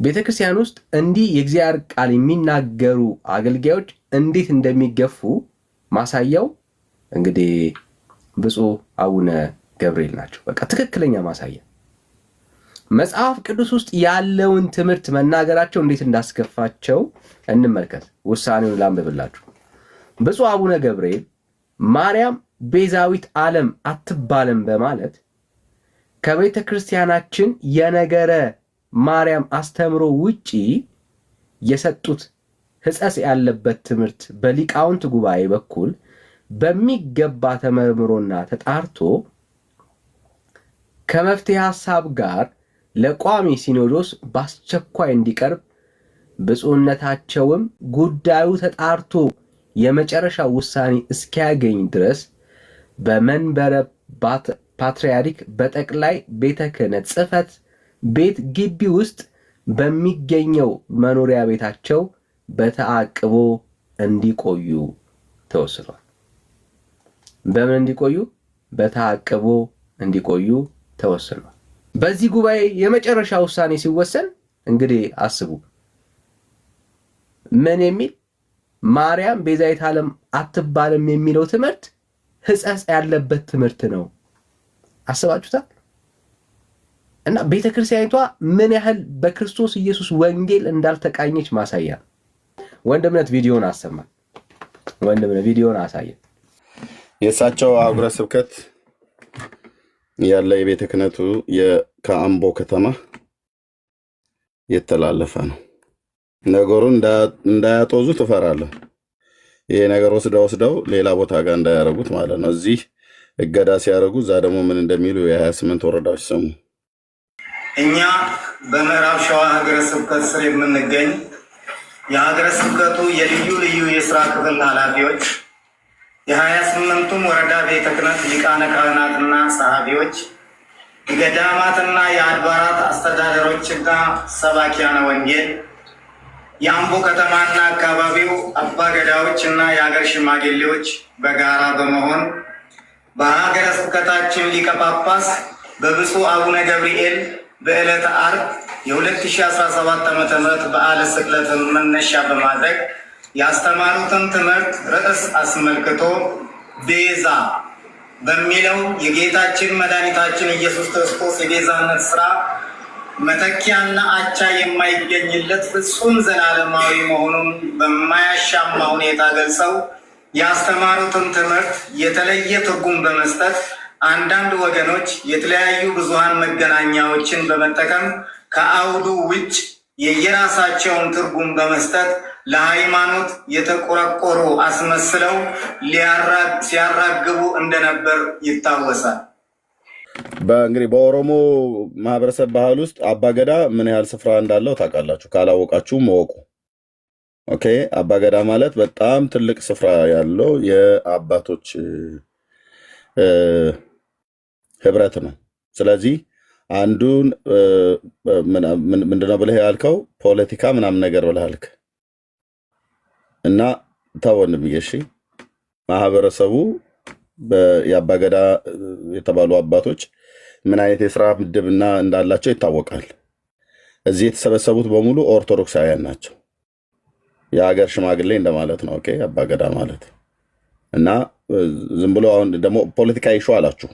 ቤተክርስቲያን ውስጥ እንዲህ የእግዚአብሔር ቃል የሚናገሩ አገልጋዮች እንዴት እንደሚገፉ ማሳያው እንግዲህ ብፁዕ አቡነ ገብርኤል ናቸው። በቃ ትክክለኛ ማሳያ መጽሐፍ ቅዱስ ውስጥ ያለውን ትምህርት መናገራቸው እንዴት እንዳስከፋቸው እንመልከት። ውሳኔውን ላንብብላችሁ። ብፁዕ አቡነ ገብርኤል ማርያም ቤዛዊት ዓለም አትባልም በማለት ከቤተ ክርስቲያናችን የነገረ ማርያም አስተምሮ ውጪ የሰጡት ሕጸጽ ያለበት ትምህርት በሊቃውንት ጉባኤ በኩል በሚገባ ተመርምሮና ተጣርቶ ከመፍትሄ ሐሳብ ጋር ለቋሚ ሲኖዶስ በአስቸኳይ እንዲቀርብ ብፁዕነታቸውም ጉዳዩ ተጣርቶ የመጨረሻ ውሳኔ እስኪያገኝ ድረስ በመንበረ ፓትርያርክ በጠቅላይ ቤተ ክህነት ጽሕፈት ቤት ግቢ ውስጥ በሚገኘው መኖሪያ ቤታቸው በተአቅቦ እንዲቆዩ ተወስኗል። በምን እንዲቆዩ? በተአቅቦ እንዲቆዩ ተወስኗል። በዚህ ጉባኤ የመጨረሻ ውሳኔ ሲወሰን እንግዲህ አስቡ ምን የሚል ማርያም ቤዛዊት ዓለም አትባልም የሚለው ትምህርት ሕጸጽ ያለበት ትምህርት ነው። አስባችሁታል? እና ቤተክርስቲያኒቷ ምን ያህል በክርስቶስ ኢየሱስ ወንጌል እንዳልተቃኘች ማሳያ። ወንድምነት ቪዲዮን አሰማን። ወንድምነት ቪዲዮን አሳየን። የእሳቸው አህጉረ ስብከት ያለ የቤተ ክህነቱ ከአምቦ ከተማ የተላለፈ ነው። ነገሩን እንዳያጦዙ ትፈራለሁ። ይሄ ነገር ወስደው ሌላ ቦታ ጋር እንዳያረጉት ማለት ነው። እዚህ እገዳ ሲያደርጉ እዛ ደግሞ ምን እንደሚሉ የ28 ወረዳዎች ሰሙ። እኛ በምዕራብ ሸዋ ሀገረ ስብከት ስር የምንገኝ የሀገረ ስብከቱ የልዩ ልዩ የስራ ክፍል ኃላፊዎች፣ የ28ቱም ወረዳ ቤተ ክህነት ሊቃነ ካህናትና ጸሐፊዎች፣ የገዳማትና የአድባራት አስተዳደሮችና ሰባኪያነ ወንጌል፣ የአምቦ ከተማና አካባቢው አባገዳዎች እና የሀገር ሽማግሌዎች በጋራ በመሆን በሀገረ ስብከታችን ሊቀ ጳጳስ በብፁዕ አቡነ ገብርኤል በዕለተ ዓርብ የ2017 ዓ.ም በዓለ ስቅለትን መነሻ በማድረግ ያስተማሩትን ትምህርት ርዕስ አስመልክቶ ቤዛ በሚለው የጌታችን መድኃኒታችን ኢየሱስ ክርስቶስ የቤዛነት ስራ መተኪያና አቻ የማይገኝለት ፍጹም ዘላለማዊ መሆኑን በማያሻማ ሁኔታ ገልጸው ያስተማሩትን ትምህርት የተለየ ትርጉም በመስጠት አንዳንድ ወገኖች የተለያዩ ብዙሃን መገናኛዎችን በመጠቀም ከአውዱ ውጭ የየራሳቸውን ትርጉም በመስጠት ለሃይማኖት የተቆረቆሩ አስመስለው ሲያራግቡ እንደነበር ይታወሳል። እንግዲህ በኦሮሞ ማህበረሰብ ባህል ውስጥ አባገዳ ምን ያህል ስፍራ እንዳለው ታውቃላችሁ። ካላወቃችሁም እወቁ። ኦኬ፣ አባገዳ ማለት በጣም ትልቅ ስፍራ ያለው የአባቶች ህብረት ነው። ስለዚህ አንዱን ምንድነው ብለህ ያልከው ፖለቲካ ምናምን ነገር ብለህ አልክ እና ተወን ብዬ እሺ። ማህበረሰቡ የአባገዳ የተባሉ አባቶች ምን አይነት የስራ ምድብና እንዳላቸው ይታወቃል። እዚህ የተሰበሰቡት በሙሉ ኦርቶዶክሳውያን ናቸው። የሀገር ሽማግሌ እንደማለት ነው። ኦኬ፣ አባገዳ ማለት እና ዝም ብሎ አሁን ደግሞ ፖለቲካ ይሹ አላችሁ።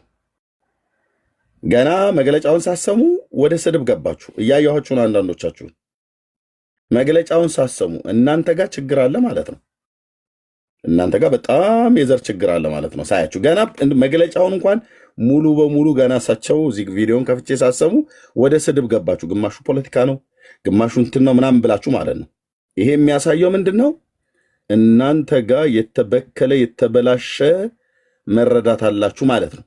ገና መግለጫውን ሳሰሙ ወደ ስድብ ገባችሁ። እያያችሁ ነው። አንዳንዶቻችሁ መግለጫውን ሳሰሙ እናንተ ጋር ችግር አለ ማለት ነው። እናንተ ጋር በጣም የዘር ችግር አለ ማለት ነው። ሳያችሁ ገና መግለጫውን እንኳን ሙሉ በሙሉ ገና ሳቸው እዚህ ቪዲዮን ከፍቼ ሳሰሙ ወደ ስድብ ገባችሁ። ግማሹ ፖለቲካ ነው፣ ግማሹ እንትን ነው ምናምን ብላችሁ ማለት ነው። ይሄ የሚያሳየው ምንድን ነው? እናንተ ጋር የተበከለ የተበላሸ መረዳት አላችሁ ማለት ነው።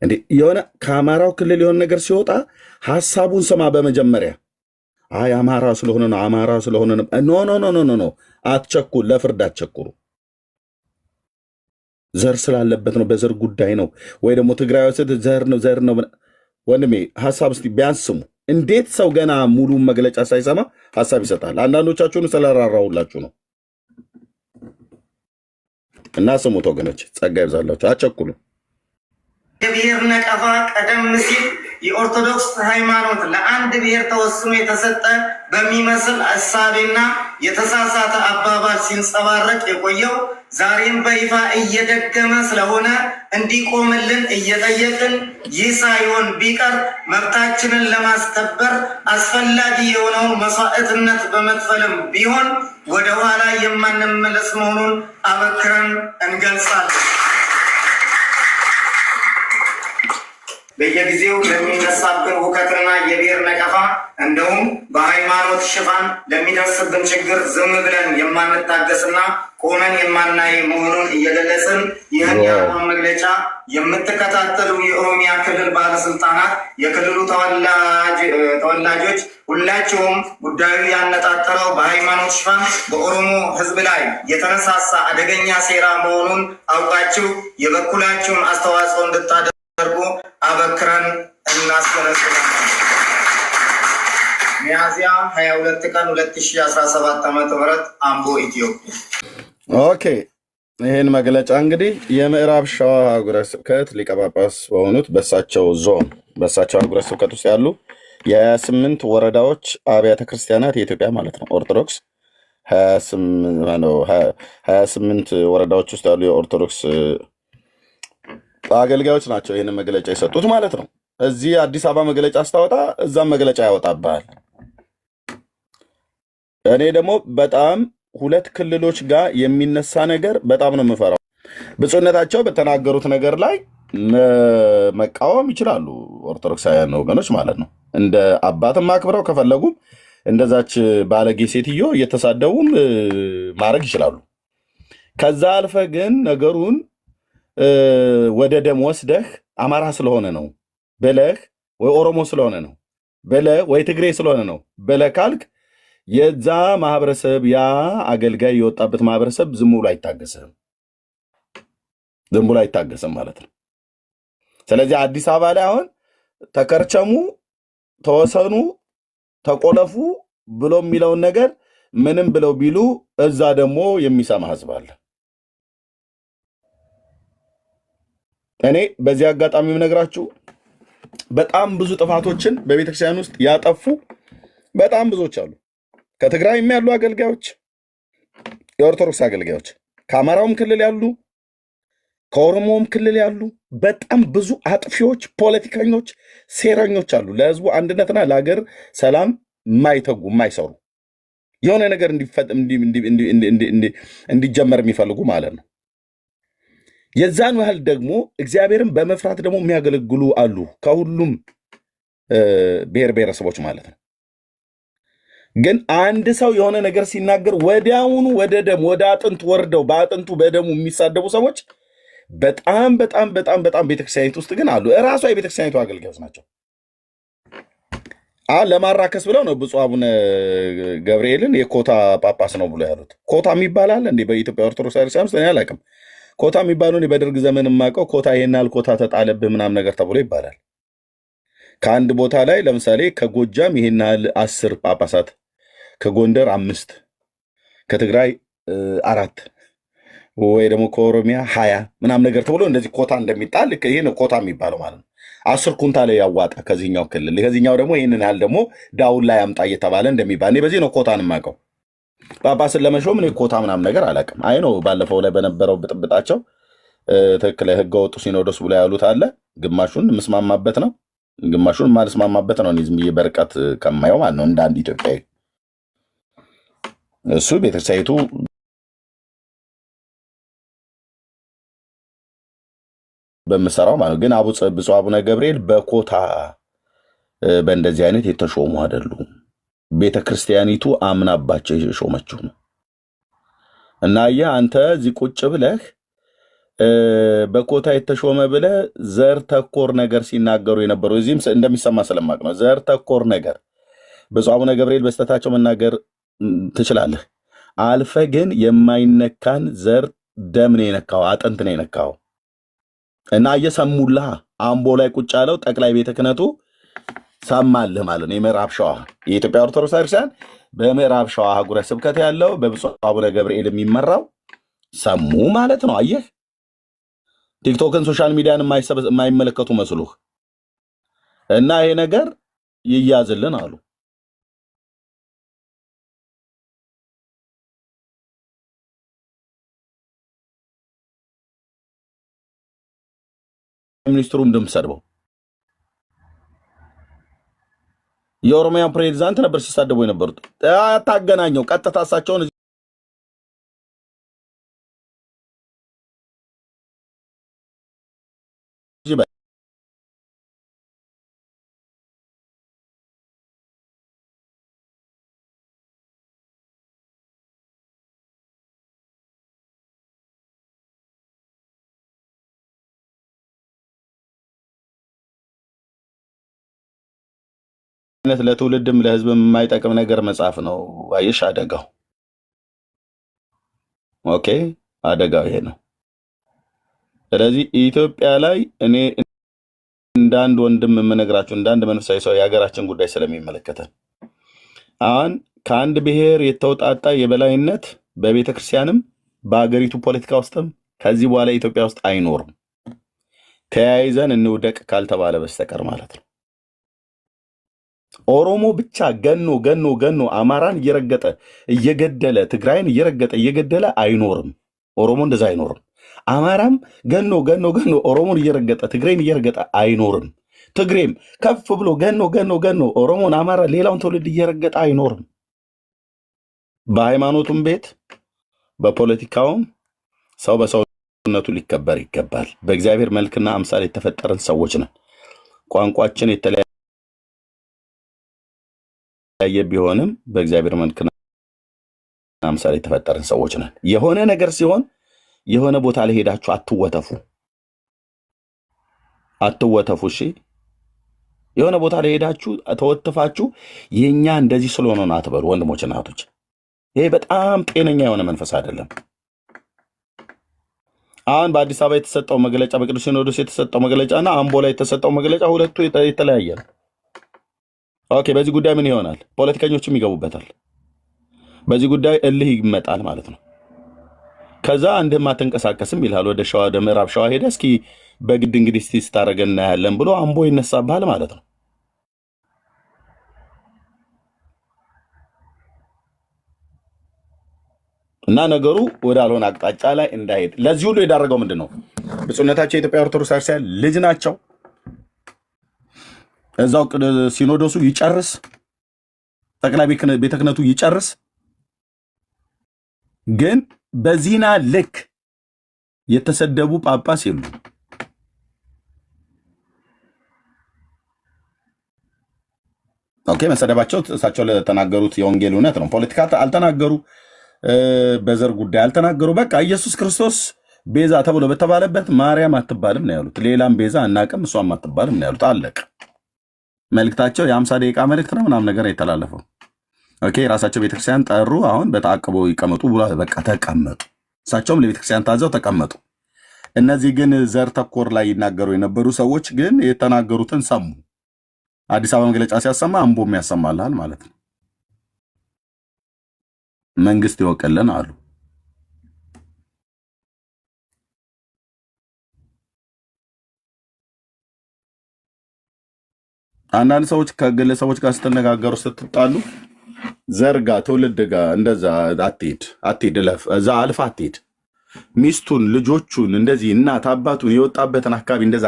እንዴ የሆነ ከአማራው ክልል የሆነ ነገር ሲወጣ ሐሳቡን ሰማ በመጀመሪያ አይ አማራ ስለሆነ ነው አማራ ስለሆነ ነው። ኖ አትቸኩል፣ ለፍርድ አትቸኩሩ። ዘር ስላለበት ነው፣ በዘር ጉዳይ ነው ወይ ደግሞ ትግራይ ወሰድ ዘር ነው። ወንድሜ ሐሳብ እስቲ ቢያንስ ስሙ። እንዴት ሰው ገና ሙሉ መግለጫ ሳይሰማ ሐሳብ ይሰጣል? አንዳንዶቻችሁን ስለራራሁላችሁ ነው። እና ስሙት ወገኖች፣ ጸጋ ይብዛላችሁ፣ አትቸኩሉ። የብሔር ነቀፋ ቀደም ሲል የኦርቶዶክስ ሃይማኖት ለአንድ ብሔር ተወስኖ የተሰጠ በሚመስል እሳቤና የተሳሳተ አባባል ሲንጸባረቅ የቆየው ዛሬም በይፋ እየደገመ ስለሆነ እንዲቆምልን እየጠየቅን ይህ ሳይሆን ቢቀር መብታችንን ለማስከበር አስፈላጊ የሆነውን መስዋዕትነት በመክፈልም ቢሆን ወደ ኋላ የማንመለስ መሆኑን አበክረን እንገልጻለን። በየጊዜው ለሚነሳብን ሁከትና የብሔር ነቀፋ እንደውም በሃይማኖት ሽፋን ለሚደርስብን ችግር ዝም ብለን የማንታገስና ቆመን የማናይ መሆኑን እየገለጽን ይህን የአቋም መግለጫ የምትከታተሉ የኦሮሚያ ክልል ባለስልጣናት፣ የክልሉ ተወላጆች ሁላቸውም ጉዳዩ ያነጣጠረው በሃይማኖት ሽፋን በኦሮሞ ሕዝብ ላይ የተነሳሳ አደገኛ ሴራ መሆኑን አውቃችሁ የበኩላችሁን አስተዋጽኦ እንድታደርጉ አበክረን እናስገነዝባለን። ሚያዝያ 22 ቀን 2017 ዓ.ም አምቦ ኢትዮጵያ። ኦኬ፣ ይህን መግለጫ እንግዲህ የምዕራብ ሸዋ ሀገረ ስብከት ሊቀ ጳጳስ በሆኑት በሳቸው ዞን በሳቸው ሀገረ ስብከት ውስጥ ያሉ የ28 ወረዳዎች አብያተ ክርስቲያናት የኢትዮጵያ ማለት ነው ኦርቶዶክስ 28 ወረዳዎች ውስጥ ያሉ የኦርቶዶክስ አገልጋዮች ናቸው ይህንን መግለጫ የሰጡት ማለት ነው። እዚህ አዲስ አበባ መግለጫ አስታወጣ እዛም መግለጫ ያወጣብሃል። እኔ ደግሞ በጣም ሁለት ክልሎች ጋር የሚነሳ ነገር በጣም ነው የምፈራው። ብፁዕነታቸው በተናገሩት ነገር ላይ መቃወም ይችላሉ ኦርቶዶክሳውያን ወገኖች ማለት ነው። እንደ አባትም አክብረው ከፈለጉም እንደዛች ባለጌ ሴትዮ እየተሳደቡም ማድረግ ይችላሉ። ከዛ አልፈ ግን ነገሩን ወደ ደም ወስደህ አማራ ስለሆነ ነው ብለህ ወይ ኦሮሞ ስለሆነ ነው ብለህ ወይ ትግሬ ስለሆነ ነው ብለህ ካልክ የዛ ማህበረሰብ ያ አገልጋይ የወጣበት ማህበረሰብ ዝም ብሎ አይታገስም ማለት ነው። ስለዚህ አዲስ አበባ ላይ አሁን ተከርቸሙ፣ ተወሰኑ፣ ተቆለፉ ብሎ የሚለውን ነገር ምንም ብለው ቢሉ እዛ ደግሞ የሚሰማ ህዝብ አለ። እኔ በዚህ አጋጣሚ የምነግራችሁ በጣም ብዙ ጥፋቶችን በቤተክርስቲያን ውስጥ ያጠፉ በጣም ብዙዎች አሉ። ከትግራይም ያሉ አገልጋዮች፣ የኦርቶዶክስ አገልጋዮች፣ ከአማራውም ክልል ያሉ፣ ከኦሮሞውም ክልል ያሉ በጣም ብዙ አጥፊዎች፣ ፖለቲከኞች፣ ሴረኞች አሉ። ለህዝቡ አንድነትና ለሀገር ሰላም የማይተጉ የማይሰሩ የሆነ ነገር እንዲጀመር የሚፈልጉ ማለት ነው። የዛን ያህል ደግሞ እግዚአብሔርን በመፍራት ደግሞ የሚያገለግሉ አሉ። ከሁሉም ብሔር ብሔረሰቦች ማለት ነው። ግን አንድ ሰው የሆነ ነገር ሲናገር ወዲያውኑ ወደ ደም ወደ አጥንት ወርደው በአጥንቱ በደሙ የሚሳደቡ ሰዎች በጣም በጣም በጣም በጣም ቤተክርስቲያኒት ውስጥ ግን አሉ። እራሷ የቤተክርስቲያኒቱ አገልጋዮች ናቸው። ለማራከስ ብለው ነው ብፁዕ አቡነ ገብርኤልን የኮታ ጳጳስ ነው ብሎ ያሉት። ኮታ የሚባል አለ እንዴ በኢትዮጵያ ኦርቶዶክስ ቤተክርስቲያን ውስጥ? እኔ አላውቅም። ኮታ የሚባለውን በደርግ ዘመን የማውቀው ኮታ ይሄን ያህል ኮታ ተጣለብህ ምናምን ነገር ተብሎ ይባላል። ከአንድ ቦታ ላይ ለምሳሌ ከጎጃም ይሄን ያህል 10 ጳጳሳት፣ ከጎንደር 5፣ ከትግራይ 4 ወይ ደግሞ ከኦሮሚያ 20 ምናምን ነገር ተብሎ እንደዚህ ኮታ እንደሚጣል ይሄ ነው ኮታ የሚባለው ማለት ነው። 10 ኩንታል ያዋጣ ከዚህኛው ክልል ከዚህኛው ደግሞ ይሄንን ያህል ደግሞ ዳውን ላይ አምጣ እየተባለ እንደሚባል እኔ በዚህ ነው ኮታን የማውቀው። ጳጳስን ለመሾም እኔ ኮታ ምናምን ነገር አላውቅም። አይ ነው ባለፈው ላይ በነበረው ብጥብጣቸው ትክክል ህገ ወጡ ሲኖዶስ ብሎ ያሉት አለ። ግማሹን የምስማማበት ነው፣ ግማሹን የማልስማማበት ነው። ዝም ብዬ በርቀት ከማየው ማለት ነው እንደ አንድ ኢትዮጵያዊ እሱ ቤተክርስቲያኒቱ በምሰራው ማለት ግን ብፁዕ አቡነ ገብርኤል በኮታ በእንደዚህ አይነት የተሾሙ አይደሉም። ቤተ ክርስቲያኒቱ አምናባቸው የሾመችው ነው። እና አንተ እዚህ ቁጭ ብለህ በኮታ የተሾመ ብለህ ዘር ተኮር ነገር ሲናገሩ የነበሩ እዚህም እንደሚሰማ ስለማቅ ነው። ዘር ተኮር ነገር ብፁዕ አቡነ ገብርኤል በስተታቸው መናገር ትችላለህ። አልፈ ግን የማይነካን ዘር ደም ነው የነካው፣ አጥንት ነው የነካው። እና እየሰሙልህ አምቦ ላይ ቁጭ ያለው ጠቅላይ ቤተ ክህነቱ ሰማልህ ማለት ነው። የምዕራብ ሸዋ የኢትዮጵያ ኦርቶዶክስ ቤተክርስቲያን በምዕራብ ሸዋ ሀገረ ስብከት ያለው በብፁዕ አቡነ ገብርኤል የሚመራው ሰሙ ማለት ነው። አየህ፣ ቲክቶክን ሶሻል ሚዲያን የማይመለከቱ መስሉህ እና ይሄ ነገር ይያዝልን አሉ። ሚኒስትሩ እንደምሰድበው የኦሮሚያ ፕሬዝዳንት ነበር ሲሳደቡ የነበሩት። አታገናኘው። ቀጥታ እሳቸውን ለትውልድም ለህዝብም የማይጠቅም ነገር መጻፍ ነው። አየሽ አደጋው። ኦኬ አደጋው ይሄ ነው። ስለዚህ ኢትዮጵያ ላይ እኔ እንዳንድ ወንድም የምነግራችሁ እንዳንድ መንፈሳዊ ሰው የሀገራችን ጉዳይ ስለሚመለከተን አሁን ከአንድ ብሔር የተውጣጣ የበላይነት በቤተ ክርስቲያንም በሀገሪቱ ፖለቲካ ውስጥም ከዚህ በኋላ ኢትዮጵያ ውስጥ አይኖርም። ተያይዘን እንውደቅ ካልተባለ በስተቀር ማለት ነው። ኦሮሞ ብቻ ገኖ ገኖ ገኖ አማራን እየረገጠ እየገደለ ትግራይን እየረገጠ እየገደለ አይኖርም። ኦሮሞ እንደዛ አይኖርም። አማራም ገኖ ገኖ ገኖ ኦሮሞን እየረገጠ ትግራይን እየረገጠ አይኖርም። ትግሬም ከፍ ብሎ ገኖ ገኖ ገኖ ኦሮሞን አማራ ሌላውን ትውልድ እየረገጠ አይኖርም። በሃይማኖቱም ቤት በፖለቲካውም ሰው በሰውነቱ ሊከበር ይገባል። በእግዚአብሔር መልክና አምሳል የተፈጠረን ሰዎች ነን። ቋንቋችን የተለያየ ቢሆንም በእግዚአብሔር መልክና አምሳል የተፈጠረን ሰዎች ነን። የሆነ ነገር ሲሆን የሆነ ቦታ ላይ ሄዳችሁ አትወተፉ። እሺ የሆነ ቦታ ላይ ሄዳችሁ ተወትፋችሁ የኛ እንደዚህ ስለሆነ ነው አትበሉ። ወንድሞች እና እህቶች፣ ይሄ በጣም ጤነኛ የሆነ መንፈስ አይደለም። አሁን በአዲስ አበባ የተሰጠው መግለጫ፣ በቅዱስ ሲኖዶስ የተሰጠው መግለጫና አምቦ ላይ የተሰጠው መግለጫ ሁለቱ የተለያየ ነው። ኦኬ፣ በዚህ ጉዳይ ምን ይሆናል? ፖለቲከኞችም ይገቡበታል። በዚህ ጉዳይ እልህ ይመጣል ማለት ነው። ከዛ አንድም አትንቀሳቀስም ይላል። ወደ ሸዋ ወደ ምዕራብ ሸዋ ሄደ እስኪ በግድ እንግዲህ እስቲ ስታረገን እናያለን ብሎ አምቦ ይነሳብሃል ማለት ነው። እና ነገሩ ወዳልሆነ አቅጣጫ ላይ እንዳይሄድ ለዚህ ሁሉ የዳረገው ምንድን ነው? ብፁዕነታቸው የኢትዮጵያ ኦርቶዶክስ ክርስቲያን ልጅ ናቸው። እዛው ሲኖዶሱ ይጨርስ፣ ጠቅላይ ቤተ ክህነቱ ይጨርስ። ግን በዚህና ልክ የተሰደቡ ጳጳስ የሉ። ኦኬ፣ መሰደባቸው እሳቸው ለተናገሩት የወንጌል እውነት ነው። ፖለቲካ አልተናገሩ፣ በዘር ጉዳይ አልተናገሩ። በቃ ኢየሱስ ክርስቶስ ቤዛ ተብሎ በተባለበት ማርያም አትባልም ነው ያሉት። ሌላም ቤዛ አናቅም፣ እሷም አትባልም ነው ያሉት። አለቅ መልእክታቸው የ50 ደቂቃ መልእክት ነው ምናምን ነገር የተላለፈው። ኦኬ፣ ራሳቸው ቤተክርስቲያን ጠሩ። አሁን በተአቅቦ ይቀመጡ ብሎ በቃ ተቀመጡ። እሳቸውም ለቤተክርስቲያን ታዘው ተቀመጡ። እነዚህ ግን ዘር ተኮር ላይ ይናገሩ የነበሩ ሰዎች ግን የተናገሩትን ሰሙ። አዲስ አበባ መግለጫ ሲያሰማ አምቦም ያሰማልሃል ማለት ነው። መንግስት ይወቀለን አሉ። አንዳንድ ሰዎች ከግለሰቦች ጋር ስትነጋገሩ ስትጣሉ ዘርጋ ትውልድ ጋር እንደዛ አትሄድ እለፍ፣ እዛ አልፋ አትሄድ። ሚስቱን ልጆቹን እንደዚህ እናት አባቱን የወጣበትን አካባቢ እንደዛ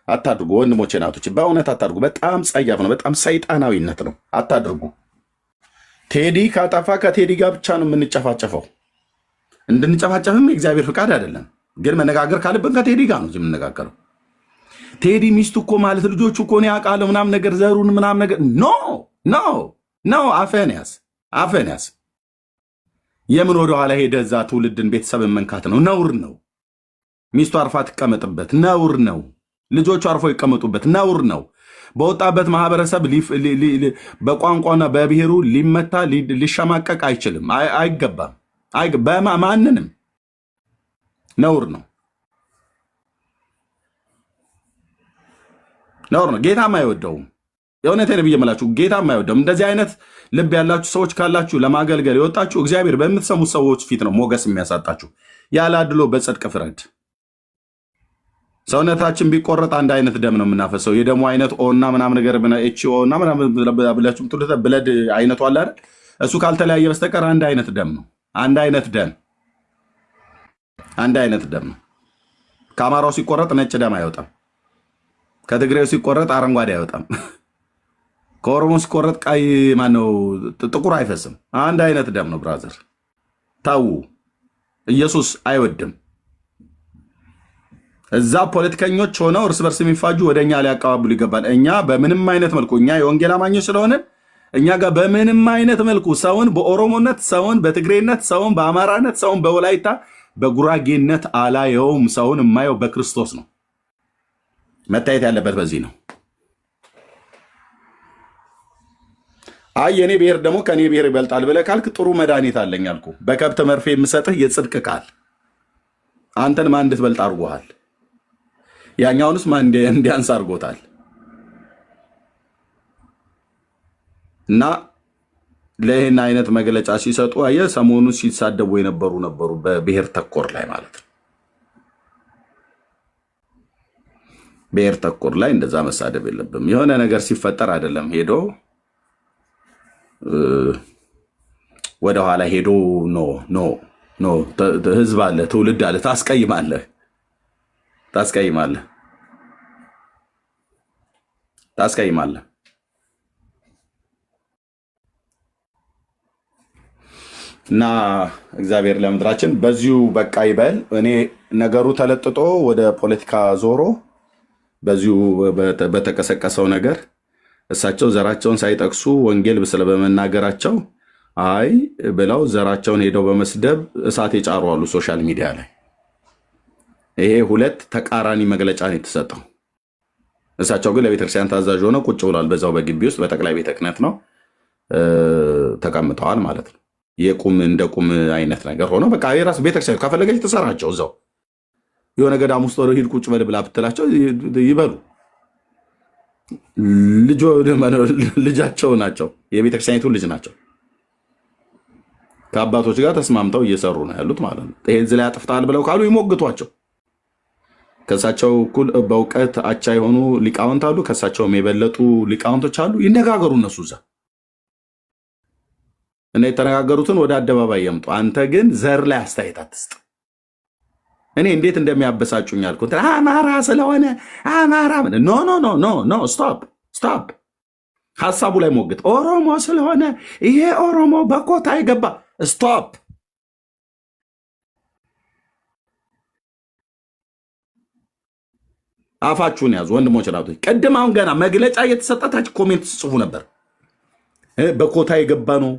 አታድርጉ። ወንድሞቼ ናቶች በእውነት አታድርጉ። በጣም ጸያፍ ነው። በጣም ሰይጣናዊነት ነው። አታድርጉ። ቴዲ ካጠፋ ከቴዲ ጋር ብቻ ነው የምንጨፋጨፈው። እንድንጨፋጨፍም የእግዚአብሔር ፍቃድ አይደለም። ግን መነጋገር ካለብን ከቴዲ ጋር ነው የምንነጋገረው። ቴዲ ሚስቱ እኮ ማለት ልጆቹ እኮ ነው ያውቃለሁ ምናምን ነገር ዘሩን ምናምን ነገር ኖ አፈን ያዝ። የምን ወደ ኋላ ሄደ እዛ ትውልድን ቤተሰብን መንካት ነው። ነውር ነው። ሚስቱ አርፋ ትቀመጥበት ነውር ነው። ልጆቹ አርፎ ይቀመጡበት ነውር ነው። በወጣበት ማህበረሰብ በቋንቋና በብሔሩ ሊመታ ሊሸማቀቅ አይችልም፣ አይገባም። ማንንም ነውር ነው። ጌታም አይወደውም። የእውነቴን ብዬ የምላችሁ ጌታም አይወደውም። እንደዚህ አይነት ልብ ያላችሁ ሰዎች ካላችሁ ለማገልገል የወጣችሁ እግዚአብሔር በምትሰሙት ሰዎች ፊት ነው ሞገስ የሚያሳጣችሁ። ያለ አድሎ በጽድቅ ፍረድ። ሰውነታችን ቢቆረጥ አንድ አይነት ደም ነው የምናፈሰው። የደሙ አይነት ኦ እና ምናምን ነገር ኤችኦ እና ምናምን ብላችሁ ብለድ አይነቱ አለ አይደል? እሱ ካልተለያየ በስተቀር አንድ አይነት ደም ነው። አንድ አይነት ደም ነው። ከአማራው ሲቆረጥ ነጭ ደም አይወጣም። ከትግሬው ሲቆረጥ አረንጓዴ አይወጣም። ከኦሮሞ ሲቆረጥ ቀይ ማነው ጥቁር አይፈስም። አንድ አይነት ደም ነው። ብራዘር ታው ኢየሱስ አይወድም። እዛ ፖለቲከኞች ሆነው እርስ በርስ የሚፋጁ ወደኛ ሊያቀባብሉ ይገባል። እኛ በምንም አይነት መልኩ እኛ የወንጌል አማኞች ስለሆነ እኛ ጋር በምንም አይነት መልኩ ሰውን በኦሮሞነት፣ ሰውን በትግሬነት፣ ሰውን በአማራነት፣ ሰውን በወላይታ በጉራጌነት አላየውም። ሰውን የማየው በክርስቶስ ነው። መታየት ያለበት በዚህ ነው። አይ የኔ ብሔር ደግሞ ከኔ ብሔር ይበልጣል ብለህ ካልክ ጥሩ መድኃኒት አለኝ አልኩ። በከብት መርፌ የምሰጥህ የጽድቅ ቃል አንተን ማን እንድትበልጥ አድርጎሃል? ያኛውንስ ማን እንዲያንስ አድርጎታል? እና ለይህን አይነት መግለጫ ሲሰጡ አየህ፣ ሰሞኑ ሲሳደቡ ነበሩ በብሔር ተኮር ላይ ማለት ነው። ብሔር ተኮር ላይ እንደዛ መሳደብ የለብም። የሆነ ነገር ሲፈጠር አይደለም ሄዶ ወደኋላ ሄዶ ኖ ህዝብ አለ፣ ትውልድ አለ፣ ታስቀይማለህ። እና እግዚአብሔር ለምድራችን በዚሁ በቃ ይበል። እኔ ነገሩ ተለጥጦ ወደ ፖለቲካ ዞሮ በዚሁ በተቀሰቀሰው ነገር እሳቸው ዘራቸውን ሳይጠቅሱ ወንጌል በመናገራቸው አይ ብለው ዘራቸውን ሄደው በመስደብ እሳት የጫሩ አሉ ሶሻል ሚዲያ ላይ። ይሄ ሁለት ተቃራኒ መግለጫ ነው የተሰጠው። እሳቸው ግን ለቤተክርስቲያን ታዛዥ ሆነው ቁጭ ብሏል። በዛው በግቢ ውስጥ በጠቅላይ ቤተ ክህነት ነው ተቀምጠዋል ማለት ነው። የቁም እንደ ቁም አይነት ነገር ሆነው በቃ የራስ ቤተክርስቲያን ከፈለገች ተሰራቸው እዛው የሆነ ገዳም ውስጥ ሂድ ቁጭ በል ብላ ብትላቸው ይበሉ። ልጃቸው ናቸው፣ የቤተክርስቲያኒቱ ልጅ ናቸው። ከአባቶች ጋር ተስማምተው እየሰሩ ነው ያሉት ማለት ነው። ይሄ እዚህ ላይ አጥፍተሃል ብለው ካሉ ይሞግቷቸው። ከሳቸው እኩል በእውቀት አቻ የሆኑ ሊቃውንት አሉ፣ ከሳቸውም የበለጡ ሊቃውንቶች አሉ። ይነጋገሩ እነሱ እዛ እና የተነጋገሩትን ወደ አደባባይ ያምጡ። አንተ ግን ዘር ላይ አስተያየት አትስጥ። እኔ እንዴት እንደሚያበሳጩኝ አልኩት። አማራ ስለሆነ አማራ ኖ ስቶፕ። ሐሳቡ ላይ ሞግት። ኦሮሞ ስለሆነ ይሄ ኦሮሞ በኮታ ይገባ። ስቶፕ። አፋችሁን ያዙ ወንድሞች ናቶች። ቅድም አሁን ገና መግለጫ እየተሰጠታች ኮሜንት ጽፉ ነበር። በኮታ የገባ ነው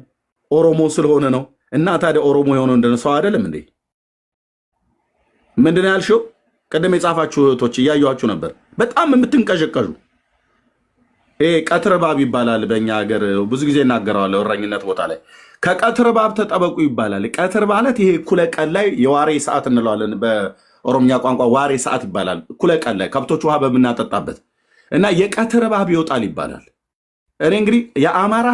ኦሮሞ ስለሆነ ነው። እና ታዲያ ኦሮሞ የሆነው እንደነ ሰው አይደለም እንዴ? ምንድን ያልሽው? ቅድም የጻፋችሁ እህቶች እያየኋችሁ ነበር። በጣም የምትንቀዠቀዡ። ቀትር እባብ ይባላል በእኛ ሀገር ብዙ ጊዜ እናገረዋለሁ እረኝነት ቦታ ላይ። ከቀትር እባብ ተጠበቁ ይባላል። ቀትር ማለት ይሄ እኩለ ቀን ላይ የዋሬ ሰዓት እንለዋለን በኦሮምኛ ቋንቋ ዋሬ ሰዓት ይባላል። እኩለ ቀን ላይ ከብቶች ውሃ በምናጠጣበት እና የቀትር እባብ ይወጣል ይባላል። እኔ እንግዲህ የአማራ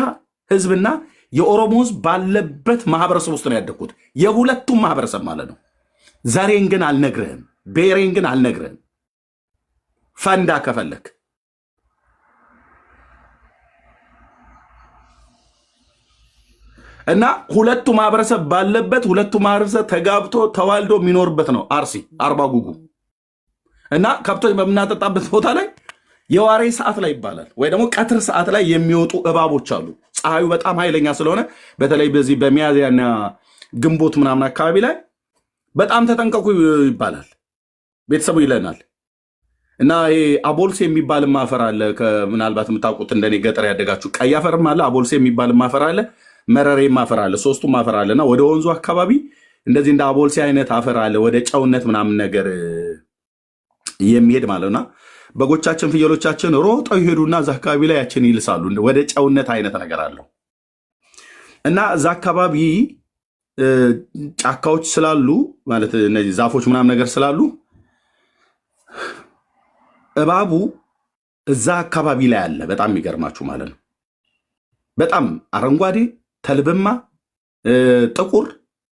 ህዝብና የኦሮሞ ህዝብ ባለበት ማህበረሰብ ውስጥ ነው ያደግኩት። የሁለቱም ማህበረሰብ ማለት ነው። ዘሬን ግን አልነግርህም፣ ብሔሬን ግን አልነግርህም። ፈንዳ ከፈለክ እና ሁለቱ ማህበረሰብ ባለበት ሁለቱ ማህበረሰብ ተጋብቶ ተዋልዶ የሚኖርበት ነው አርሲ አርባ ጉጉ እና ከብቶች በምናጠጣበት ቦታ ላይ የዋሬ ሰዓት ላይ ይባላል ወይ ደግሞ ቀትር ሰዓት ላይ የሚወጡ እባቦች አሉ። ፀሐዩ በጣም ኃይለኛ ስለሆነ በተለይ በዚህ በሚያዝያና ግንቦት ምናምን አካባቢ ላይ በጣም ተጠንቀቁ ይባላል። ቤተሰቡ ይለናል። እና ይሄ አቦልሴ የሚባል ማፈር አለ። ምናልባት የምታውቁት እንደኔ ገጠር ያደጋችሁ ቀይ አፈርም አለ፣ አቦልሴ የሚባል ማፈር አለ፣ መረሬ ማፈር አለ። ሶስቱም ማፈር አለ እና ወደ ወንዙ አካባቢ እንደዚህ እንደ አቦልሴ አይነት አፈር አለ፣ ወደ ጨውነት ምናምን ነገር የሚሄድ ማለት ነው። በጎቻችን ፍየሎቻችን ሮጠው ይሄዱና እዛ አካባቢ ላይ ያችን ይልሳሉ። ወደ ጨውነት አይነት ነገር አለው እና እዛ አካባቢ ጫካዎች ስላሉ ማለት እነዚህ ዛፎች ምናምን ነገር ስላሉ እባቡ እዛ አካባቢ ላይ አለ። በጣም የሚገርማችሁ ማለት ነው። በጣም አረንጓዴ፣ ተልብማ፣ ጥቁር፣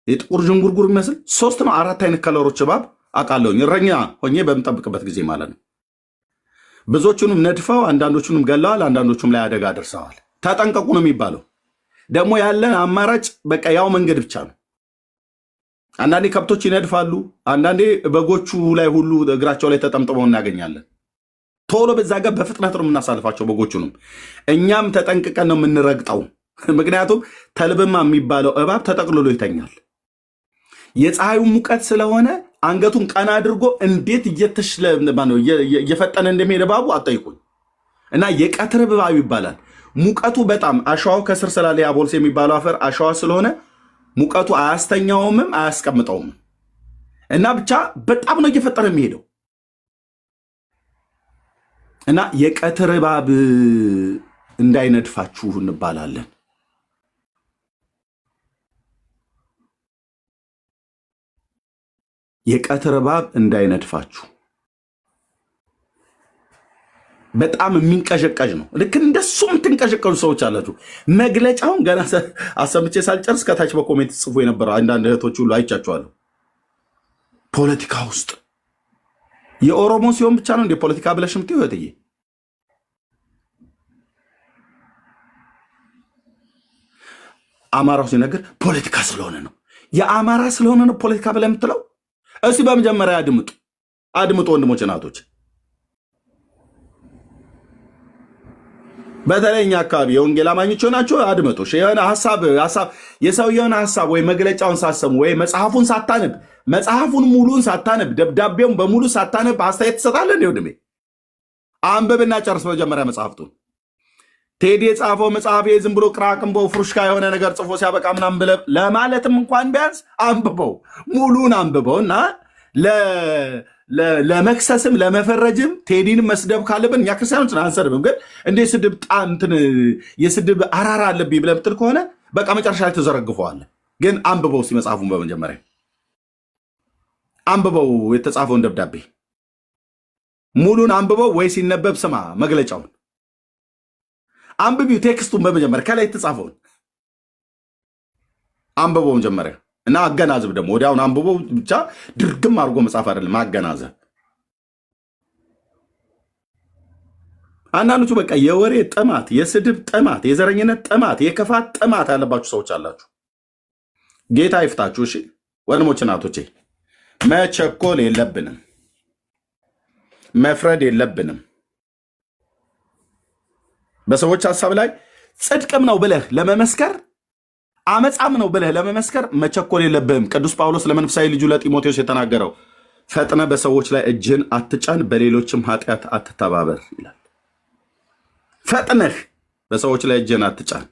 የጥቁር ዥንጉርጉር የሚመስል 3 ነው 4 አይነት ከለሮች እባብ አውቃለሁኝ። እረኛ ሆኜ በምጠብቅበት ጊዜ ማለት ነው። ብዙዎቹንም ነድፈው አንዳንዶቹንም ገለዋል፣ አንዳንዶቹም ላይ አደጋ አድርሰዋል። ተጠንቀቁ ነው የሚባለው። ደግሞ ያለን አማራጭ በቃ ያው መንገድ ብቻ ነው። አንዳንዴ ከብቶች ይነድፋሉ፣ አንዳንዴ በጎቹ ላይ ሁሉ እግራቸው ላይ ተጠምጥመው እናገኛለን። ቶሎ በዛ ጋር በፍጥነት ነው የምናሳልፋቸው በጎቹንም። እኛም ተጠንቅቀን ነው የምንረግጠው። ምክንያቱም ተልብማ የሚባለው እባብ ተጠቅልሎ ይተኛል። የፀሐዩ ሙቀት ስለሆነ አንገቱን ቀና አድርጎ እንዴት እየፈጠነ እንደሚሄድ እባቡ አጠይቁኝ። እና የቀትር እባብ ይባላል። ሙቀቱ በጣም አሸዋው ከስር ስላለ ያቦልስ የሚባለው አፈር አሸዋ ስለሆነ ሙቀቱ አያስተኛውምም አያስቀምጠውም። እና ብቻ በጣም ነው እየፈጠረ የሚሄደው። እና የቀትር እባብ እንዳይነድፋችሁ እንባላለን። የቀትር እባብ እንዳይነድፋችሁ። በጣም የሚንቀዠቀዥ ነው። ልክ እንደሱ የምትንቀዠቀዡ ሰዎች አላችሁ። መግለጫውን ገና አሰምቼ ሳልጨርስ ከታች በኮሜንት ጽፎ የነበረው አንዳንድ እህቶች ሁሉ አይቻችኋለሁ። ፖለቲካ ውስጥ የኦሮሞ ሲሆን ብቻ ነው እንደ ፖለቲካ ብለሽ ምትይው እህትዬ? አማራው ሲነገር ፖለቲካ ስለሆነ ነው። የአማራ ስለሆነ ነው ፖለቲካ ብለህ የምትለው? እስቲ በመጀመሪያ አድምጡ ወንድሞች እናቶች። በተለይ እኛ አካባቢ የወንጌል አማኞች ሆናችሁ አድምጡ። የሆነ ሀሳብ የሰውየውን ሀሳብ ወይ መግለጫውን ሳሰሙ ወይ መጽሐፉን ሳታነብ መጽሐፉን ሙሉን ሳታነብ ደብዳቤውን በሙሉ ሳታነብ አስተያየት ትሰጣለህ? እንደ ወንድሜ አንብብና ጨርስ መጀመሪያ መጽሐፍቱን። ቴዲ የጻፈው መጽሐፍ ዝም ብሎ ቅራቅንቦ ፍሩሽካ የሆነ ነገር ጽፎ ሲያበቃ ምናምን ብለህ ለማለትም እንኳን ቢያንስ አንብበው፣ ሙሉን አንብበው እና ለመክሰስም ለመፈረጅም ቴዲንም መስደብ ካለብን እኛ ክርስቲያኖችን አንሰድብም፣ ግን እንደ ስድብ የስድብ አራራ አለብኝ ብለህ ምትል ከሆነ በቃ መጨረሻ ላይ ተዘረግፈዋለህ። ግን አንብበው መጽሐፉን በመጀመሪያ አንብበው፣ የተጻፈውን ደብዳቤ ሙሉን አንብበው፣ ወይ ሲነበብ ስማ መግለጫውን አንብቢው። ቴክስቱን በመጀመሪያ ከላይ የተጻፈውን አንብበው መጀመሪያ እና አገናዘብ። ደግሞ ወዲያውን አንብበው ብቻ ድርግም አድርጎ መጻፍ አይደለም፣ አገናዘብ። አንዳንዶቹ በቃ የወሬ ጥማት፣ የስድብ ጥማት፣ የዘረኝነት ጥማት፣ የክፋት ጥማት ያለባችሁ ሰዎች አላችሁ። ጌታ ይፍታችሁ። እሺ ወንድሞች እናቶቼ፣ መቸኮል የለብንም፣ መፍረድ የለብንም። በሰዎች ሀሳብ ላይ ጽድቅም ነው ብለህ ለመመስከር አመፃም ነው ብለህ ለመመስከር መቸኮል የለብህም። ቅዱስ ጳውሎስ ለመንፈሳዊ ልጁ ለጢሞቴዎስ የተናገረው ፈጥነ በሰዎች ላይ እጅን አትጫን፣ በሌሎችም ኃጢአት አትተባበር ይላል። ፈጥነህ በሰዎች ላይ እጅን አትጫን።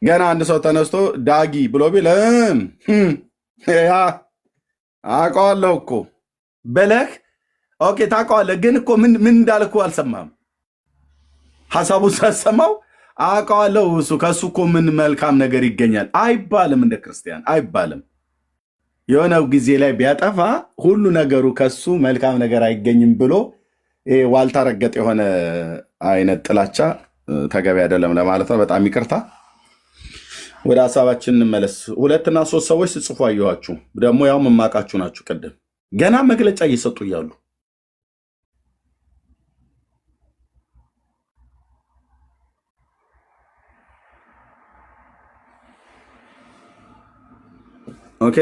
ገና አንድ ሰው ተነስቶ ዳጊ ብሎ ቢልም አውቀዋለሁ እኮ በለህ ኦኬ፣ ታውቀዋለህ፣ ግን እኮ ምን እንዳልኩ አልሰማም። ሀሳቡን ሳሰማው አውቀዋለሁ፣ እሱ ከእሱ እኮ ምን መልካም ነገር ይገኛል አይባልም። እንደ ክርስቲያን አይባልም። የሆነው ጊዜ ላይ ቢያጠፋ ሁሉ ነገሩ ከሱ መልካም ነገር አይገኝም ብሎ ዋልታ ረገጥ የሆነ አይነት ጥላቻ ተገቢ አይደለም ለማለት ነው። በጣም ይቅርታ። ወደ ሀሳባችን እንመለስ። 2 እና 3 ሰዎች ስጽፉ አየኋችሁ። ደግሞ ያው መማቃችሁ ናችሁ። ቅድም ገና መግለጫ እየሰጡ እያሉ ኦኬ።